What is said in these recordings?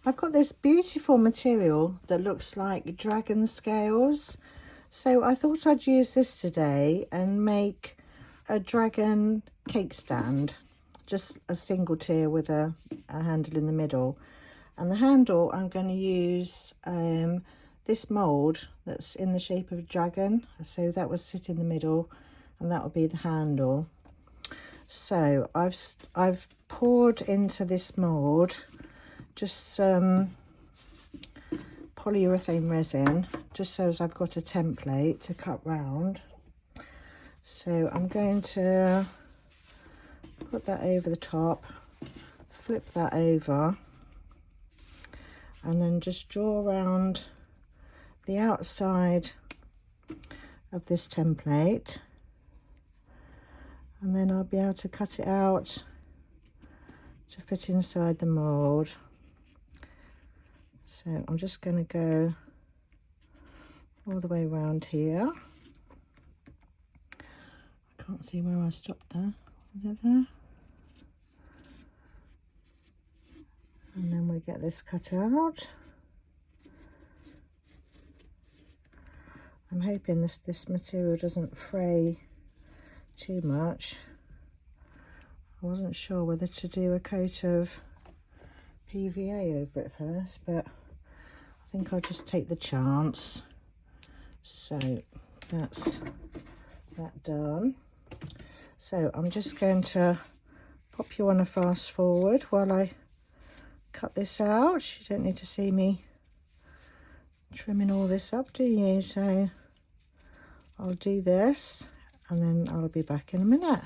I've got this beautiful material that looks like dragon scales. So I thought I'd use this today and make a dragon cake stand. Just a single tier with a handle in the middle. And the handle, I'm going to use this mould that's in the shape of a dragon. So that will sit in the middle and that will be the handle. So I've poured into this mould just some polyurethane resin, just so as I've got a template to cut round. So I'm going to put that over the top, flip that over, and then just draw around the outside of this template, and then I'll be able to cut it out to fit inside the mould. So I'm just going to go all the way around here. I can't see where I stopped there. Is it there? And then we get this cut out. I'm hoping this material doesn't fray too much. I wasn't sure whether to do a coat of PVA over it first, but I think I'll just take the chance. So that's that done. So I'm just going to pop you on a fast forward while I cut this out. You don't need to see me trimming all this up, do you? So I'll do this and then I'll be back in a minute.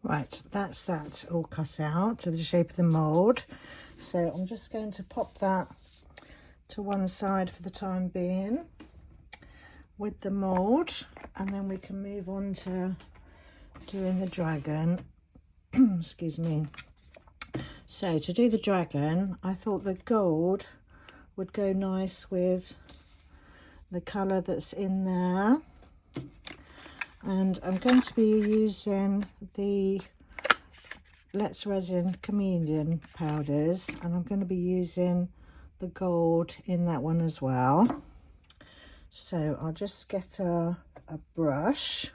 Right, that's that all cut out to the shape of the mould. So I'm just going to pop that to one side for the time being with the mould, and then we can move on to doing the dragon. Excuse me. So to do the dragon, I thought the gold would go nice with the colour that's in there, and I'm going to be using the Resin Chameleon powders, and I'm going to be using the gold in that one as well. So I'll just get a brush.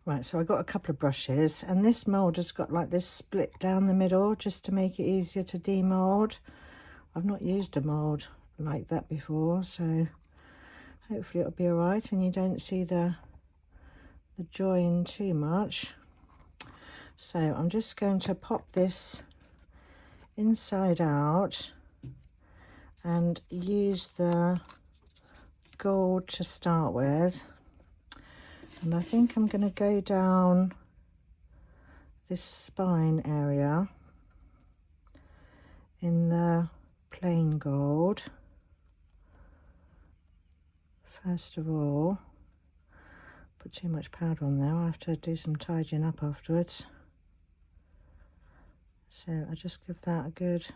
Right, so I got a couple of brushes, and this mould has got like this split down the middle just to make it easier to demould. I've not used a mould like that before, so hopefully it'll be alright and you don't see the join too much. So I'm just going to pop this inside out and use the gold to start with, and I think I'm going to go down this spine area in the plain gold first of all. Put too much powder on there, I'll have to do some tidying up afterwards. So I just give that a good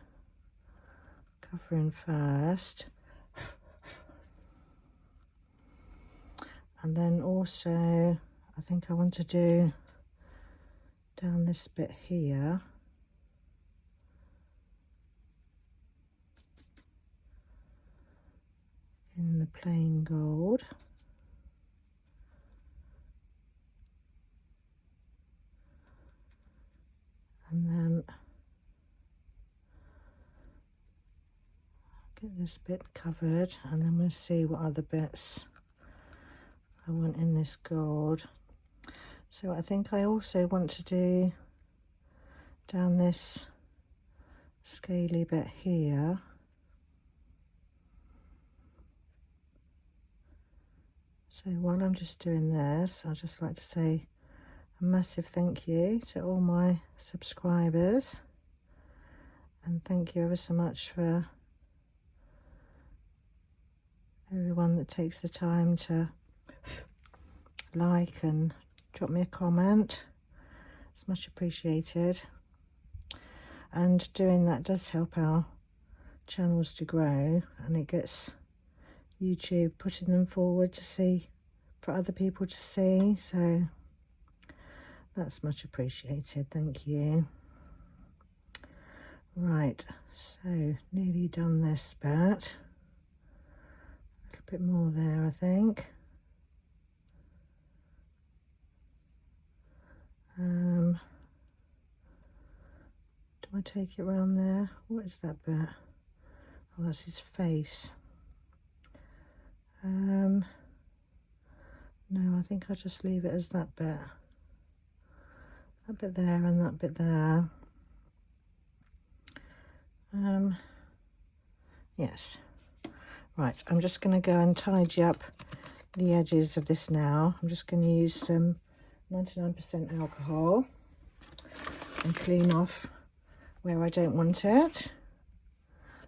covering first, and then also I think I want to do down this bit here. In the plain gold. And then get this bit covered, and then we'll see what other bits I want in this gold. So I think I also want to do down this scaly bit here. So while I'm just doing this, I'd just like to say a massive thank you to all my subscribers, and thank you ever so much for everyone that takes the time to like and drop me a comment. It's much appreciated, and doing that does help our channels to grow, and it gets YouTube putting them forward to see, for other people to see, so that's much appreciated, thank you. Right, so nearly done this bit. A little bit more there, I think. Do I take it around there? What is that bit? Oh, that's his face. No, I think I'll just leave it as that bit. That bit there and that bit there. Yes. Right, I'm just going to go and tidy up the edges of this now. I'm just going to use some 99% alcohol and clean off where I don't want it.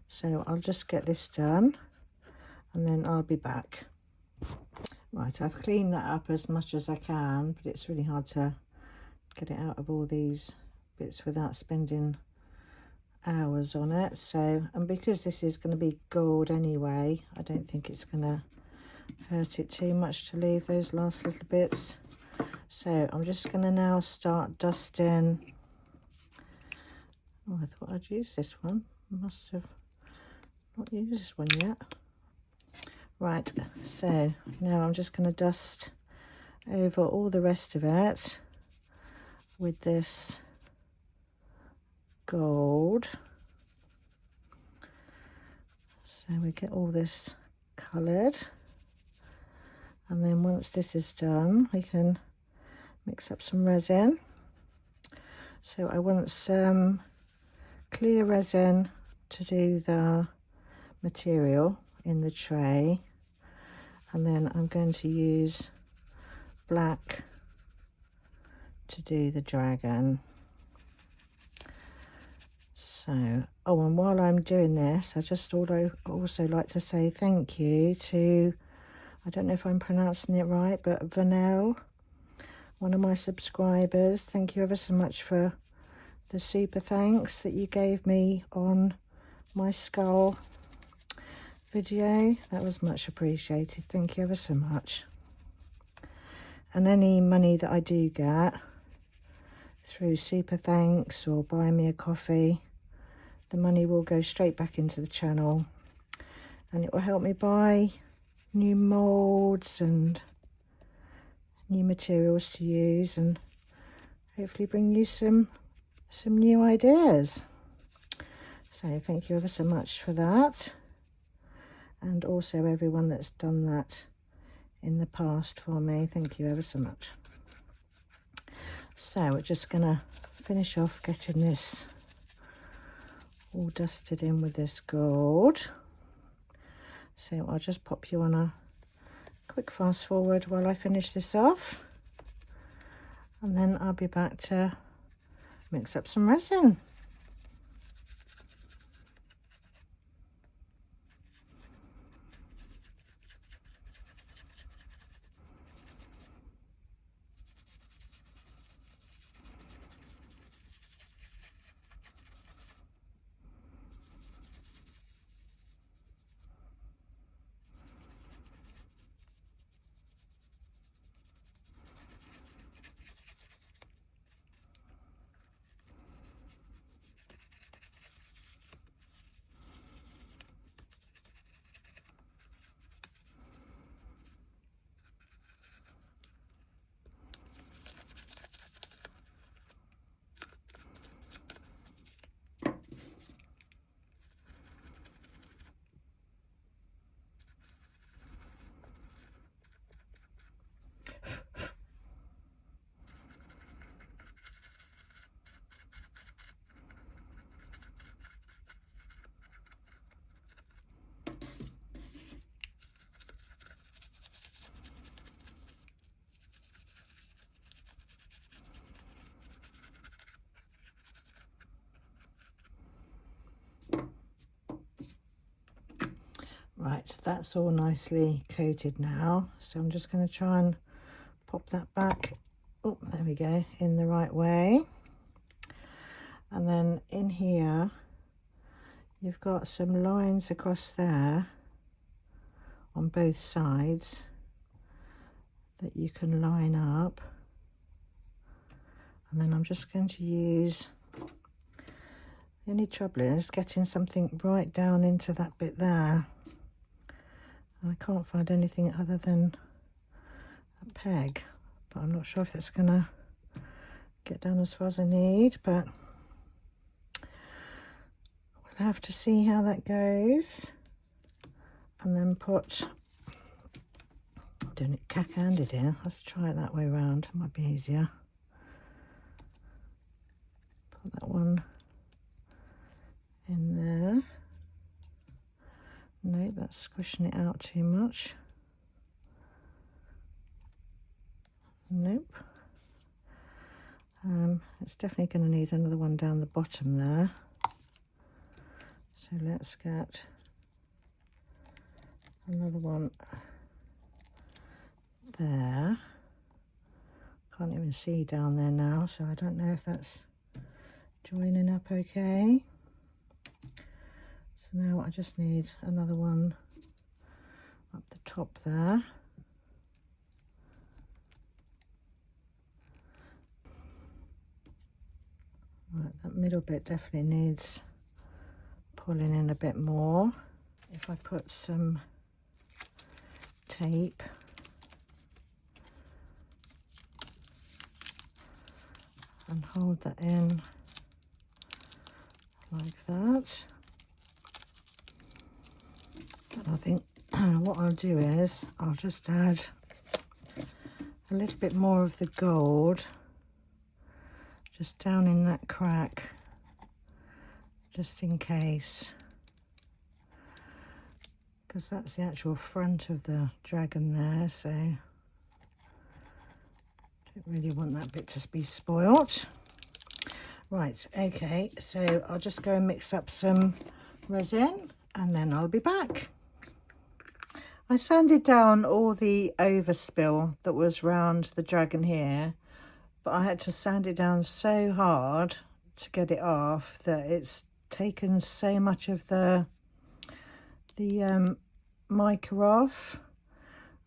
So I'll just get this done and then I'll be back. Right, I've cleaned that up as much as I can, but it's really hard to get it out of all these bits without spending hours on it. So, and because this is going to be gold anyway, I don't think it's going to hurt it too much to leave those last little bits. So I'm just going to now start dusting. Oh, I thought I'd use this one. I must have not used this one yet. Right, so now I'm just going to dust over all the rest of it with this gold. So we get all this coloured, and then once this is done we can mix up some resin. So I want some clear resin to do the material in the tray, and then I'm going to use black to do the dragon. So Oh, and while I'm doing this, I just also like to say thank you to, I don't know if I'm pronouncing it right, but Vanel, one of my subscribers. Thank you ever so much for the super thanks that you gave me on my skull video. That was much appreciated. Thank you ever so much. And any money that I do get through super thanks or buy me a coffee, the money will go straight back into the channel, and it will help me buy new moulds and new materials to use, and hopefully bring you some new ideas. So thank you ever so much for that, and also everyone that's done that in the past for me. Thank you ever so much. So we're just gonna finish off getting this all dusted in with this gold. So I'll just pop you on a quick fast forward while I finish this off, and then I'll be back to mix up some resin. Right, that's all nicely coated now, so I'm just going to try and pop that back, oh there we go, in the right way. And then in here you've got some lines across there on both sides that you can line up, and then I'm just going to use, the only trouble is getting something right down into that bit there. I can't find anything other than a peg, but I'm not sure if it's gonna get down as far as I need, but we'll have to see how that goes. And then put, I'm doing it cack-handed here, let's try it that way around, it might be easier. Put that one in there. No, that's squishing it out too much. Nope. It's definitely going to need another one down the bottom there. So let's get another one there. Can't even see down there now, so I don't know if that's joining up okay. So now I just need another one up the top there. Right, that middle bit definitely needs pulling in a bit more. If I put some tape and hold that in like that. And I think what I'll do is I'll just add a little bit more of the gold just down in that crack, just in case, because that's the actual front of the dragon there, so don't really want that bit to be spoilt. Right, okay, so I'll just go and mix up some resin and then I'll be back. I sanded down all the overspill that was round the dragon here, but I had to sand it down so hard to get it off that it's taken so much of the mica off.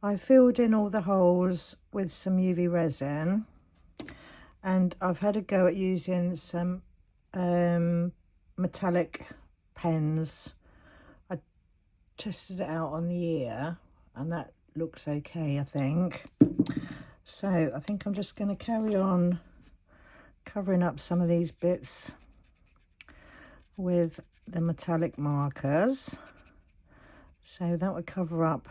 I filled in all the holes with some UV resin, and I've had a go at using some metallic pens. I tested it out on the ear and that looks okay, I think. So I think I'm just going to carry on covering up some of these bits with the metallic markers. So that would cover up,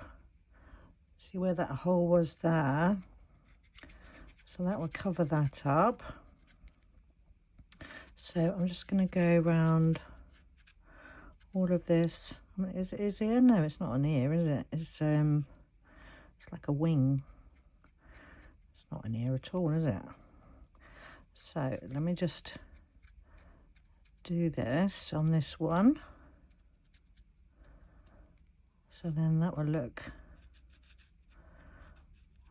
see where that hole was there? So that would cover that up. So I'm just going to go around all of this. Is here? No, it's not an ear, is it? It's like a wing. It's not an ear at all, is it? So let me just do this on this one. So then that will look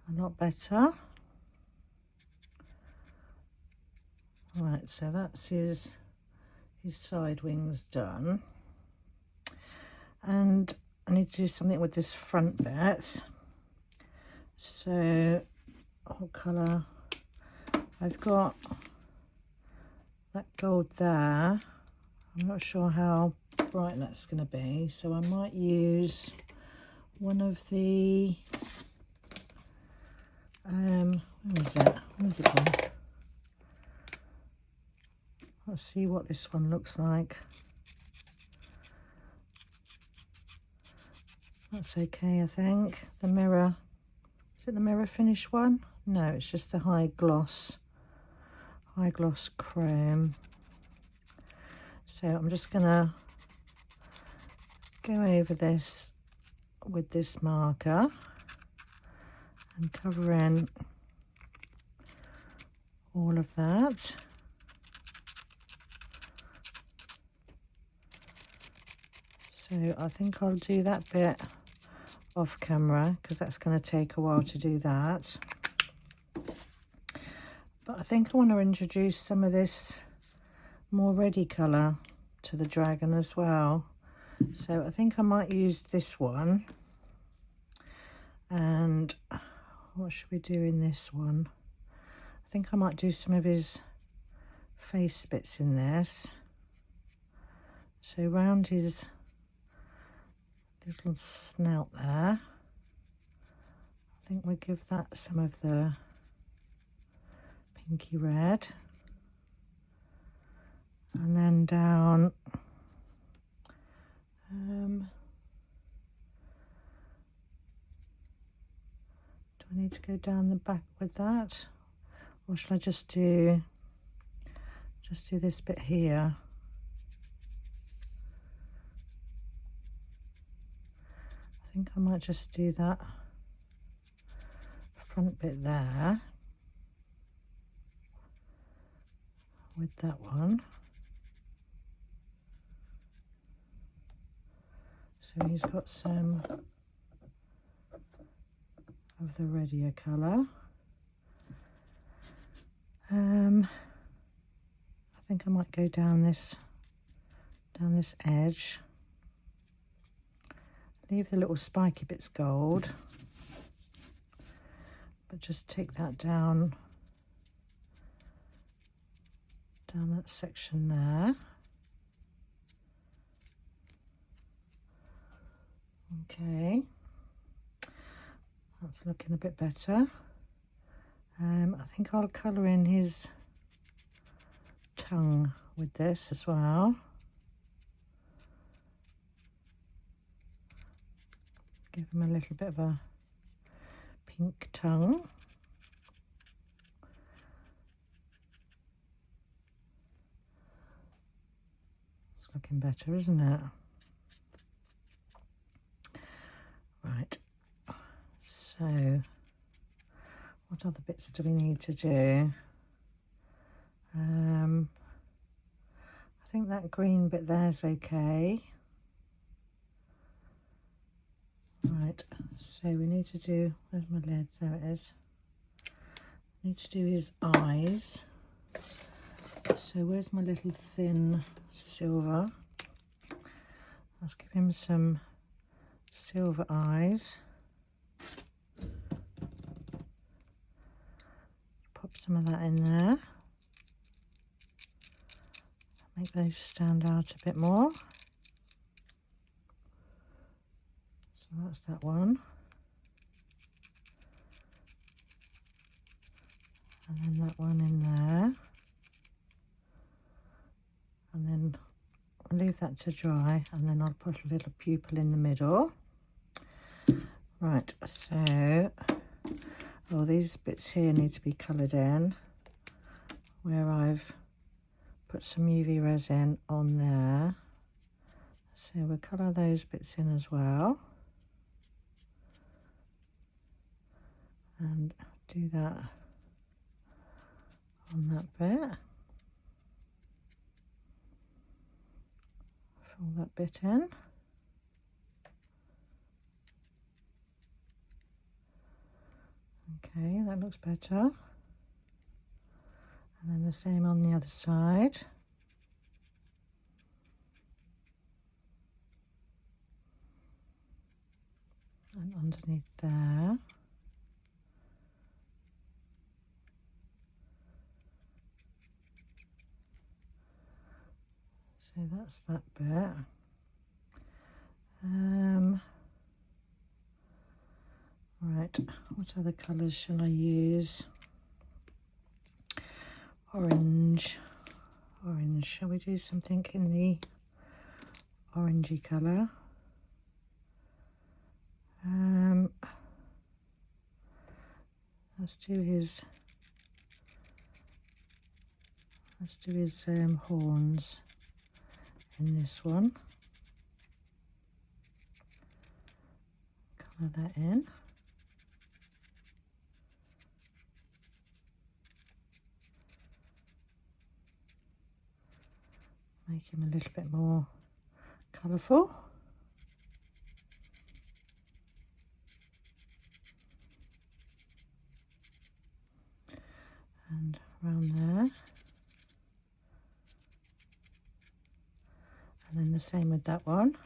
a lot better. Right, so that's his side wings done. And I need to do something with this front bit. So what colour? I've got that gold there. I'm not sure how bright that's going to be, so I might use one of the where is it? Where's it gone? Let's see what this one looks like. That's okay, I think. The mirror, is it the mirror finish one? No, it's just the high gloss chrome. So I'm just gonna go over this with this marker and cover in all of that. So I think I'll do that bit off camera because that's going to take a while to do that. But I think I want to introduce some of this more reddy colour to the dragon as well. So I think I might use this one. And what should we do in this one? I think I might do some of his face bits in this. So round his little snout there, I think we'll give that some of the pinky red. And then down, do I need to go down the back with that? Or shall I just do this bit here? I think I might just do that front bit there with that one. So he's got some of the reddier colour. I think I might go down this edge. Leave the little spiky bits gold, but just take that down that section there. Okay, that's looking a bit better. I think I'll colour in his tongue with this as well. Give him a little bit of a pink tongue. It's looking better, isn't it? Right, so what other bits do we need to do? think that green bit there's okay. Right, so we need to do, where's my lid? There it is. Need to do his eyes. So where's my little thin silver? Let's give him some silver eyes. Pop some of that in there. Make those stand out a bit more. So that's that one. And then that one in there. And then I'll leave that to dry, and then I'll put a little pupil in the middle. Right, so all these bits here need to be coloured in, where I've put some UV resin on there. So we'll colour those bits in as well. And do that on that bit. Fill that bit in. Okay, that looks better. And then the same on the other side. And underneath there. So that's that bit. Right, what other colours shall I use? Orange. Shall we do something in the orangey colour? Let's do his horns in this one. Colour that in. Make him a little bit more colourful. And around there. And then the same with that one.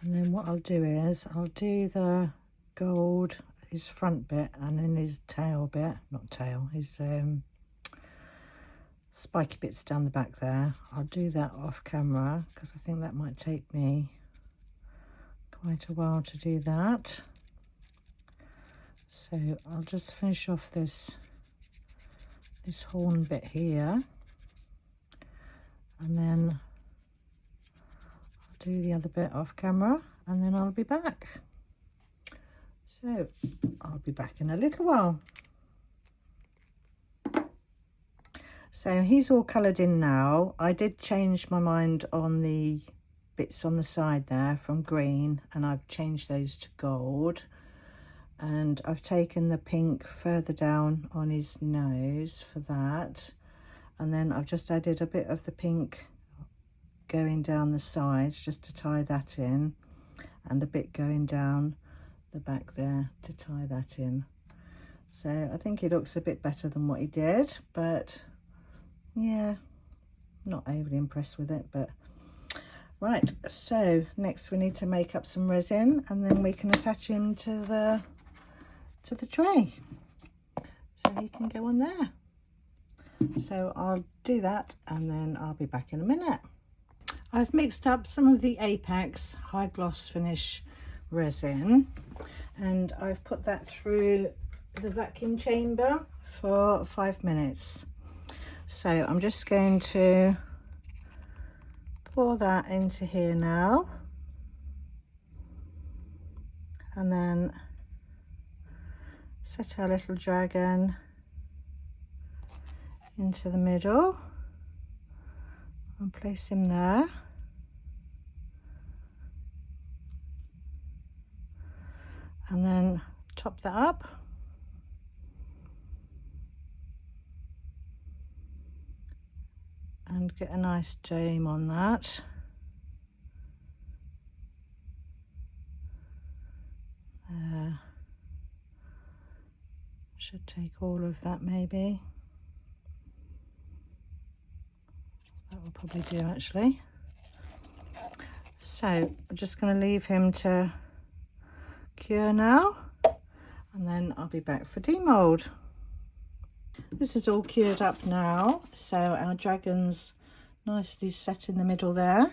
And then what I'll do is I'll do the gold, his front bit, and then his tail bit, not tail, his spiky bits down the back there. I'll do that off camera because I think that might take me quite a while to do that. So I'll just finish off this horn bit here, and then I'll do the other bit off camera, and then I'll be back. So I'll be back in a little while. So he's all coloured in now. I did change my mind on the bits on the side there from green, and I've changed those to gold. And I've taken the pink further down on his nose for that. And then I've just added a bit of the pink going down the sides just to tie that in. And a bit going down the back there to tie that in. So I think he looks a bit better than what he did. But yeah, not overly impressed with it. But right, so next we need to make up some resin. And then we can attach him to the tray, so he can go on there. So I'll do that, and then I'll be back in a minute. I've mixed up some of the Apex high gloss finish resin, and I've put that through the vacuum chamber for 5 minutes. So I'm just going to pour that into here now, and then set our little dragon into the middle and place him there. And then top that up. And get a nice dome on that. There. Should take all of that maybe. That will probably do actually. So I'm just going to leave him to cure now, and then I'll be back for demold. This is all cured up now, so our dragon's nicely set in the middle there.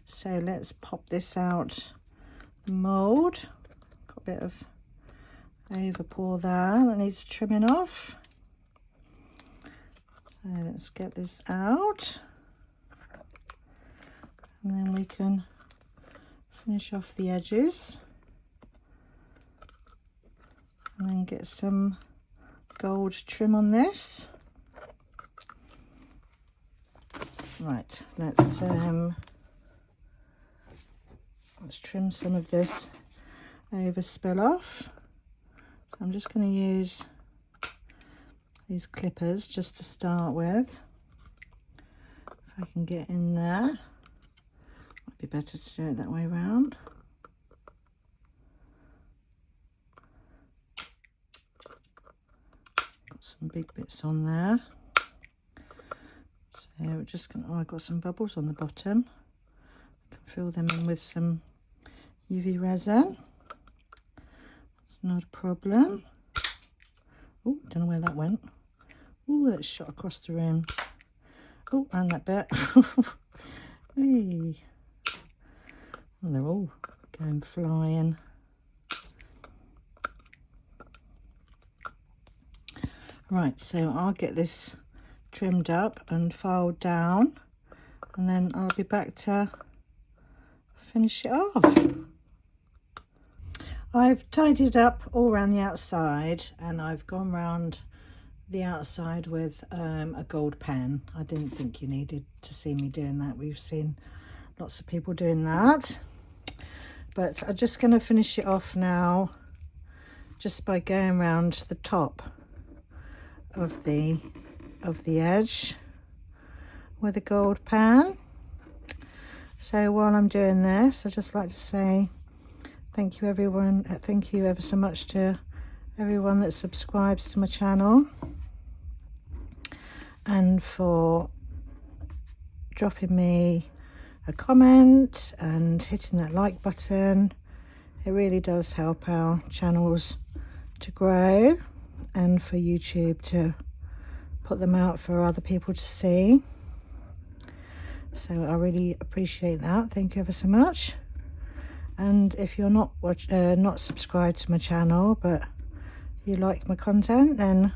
So let's pop this out the mould. Got a bit of overpour there that needs trimming off. So let's get this out, and then we can finish off the edges and then get some gold trim on this. Right, let's trim some of this overspill off. So I'm just going to use these clippers just to start with. If I can get in there, might be better to do it that way around. Got some big bits on there. So we're just going to, I've got some bubbles on the bottom. I can fill them in with some UV resin. It's not a problem. Oh, don't know where that went. Oh, that's shot across the room. Oh, and that bit. Hey. Oh, they're all going flying. Right, so I'll get this trimmed up and filed down, and then I'll be back to finish it off. I've tidied up all around the outside, and I've gone round the outside with a gold pen. I didn't think you needed to see me doing that. We've seen lots of people doing that, but I'm just going to finish it off now just by going around the top of the edge with a gold pen. So while I'm doing this, I'd just like to say thank you everyone, thank you ever so much to everyone that subscribes to my channel, and for dropping me a comment and hitting that like button. It really does help our channels to grow, and for YouTube to put them out for other people to see. So I really appreciate that. Thank you ever so much. And if you're not subscribed to my channel but you like my content, then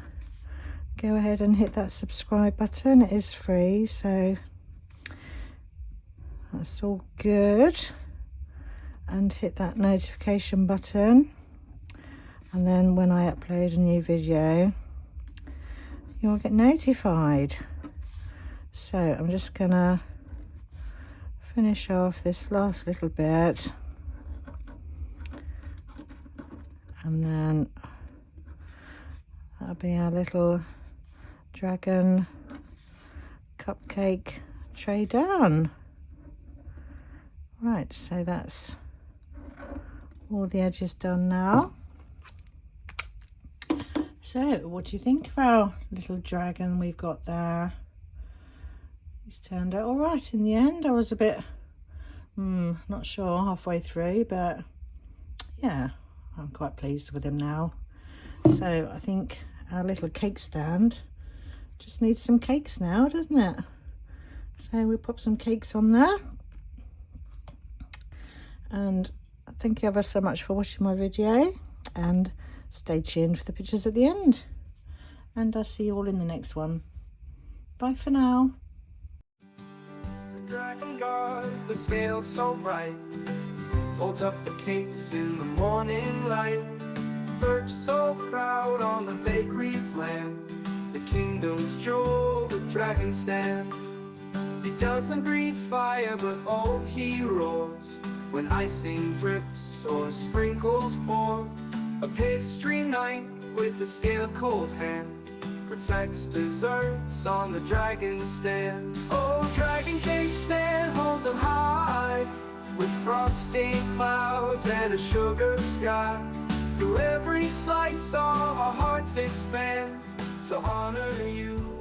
go ahead and hit that subscribe button. It is free, so that's all good. And hit that notification button, and then when I upload a new video, you'll get notified. So I'm just gonna finish off this last little bit, and then that'll be our little dragon cupcake tray done. Right, so that's all the edges done now. So what do you think of our little dragon we've got there? He's turned out all right in the end. I was a bit not sure halfway through, but yeah, I'm quite pleased with him now. So I think our little cake stand just needs some cakes now, doesn't it? So we'll pop some cakes on there. And thank you ever so much for watching my video, and stay tuned for the pictures at the end. And I'll see you all in the next one. Bye for now. Dragon guard, the scale so bright, holds up the cakes in the morning light. Perch so proud on the bakery's land, the kingdom's jewel, the dragon stand. He doesn't breathe fire, but oh, he roars when icing drips or sprinkles pour. A pastry knight with a scale cold hand protects desserts on the dragon stand. Oh, dragon cake stand, hold them high, with frosty clouds and a sugar sky. Through every slice our hearts expand to honor you.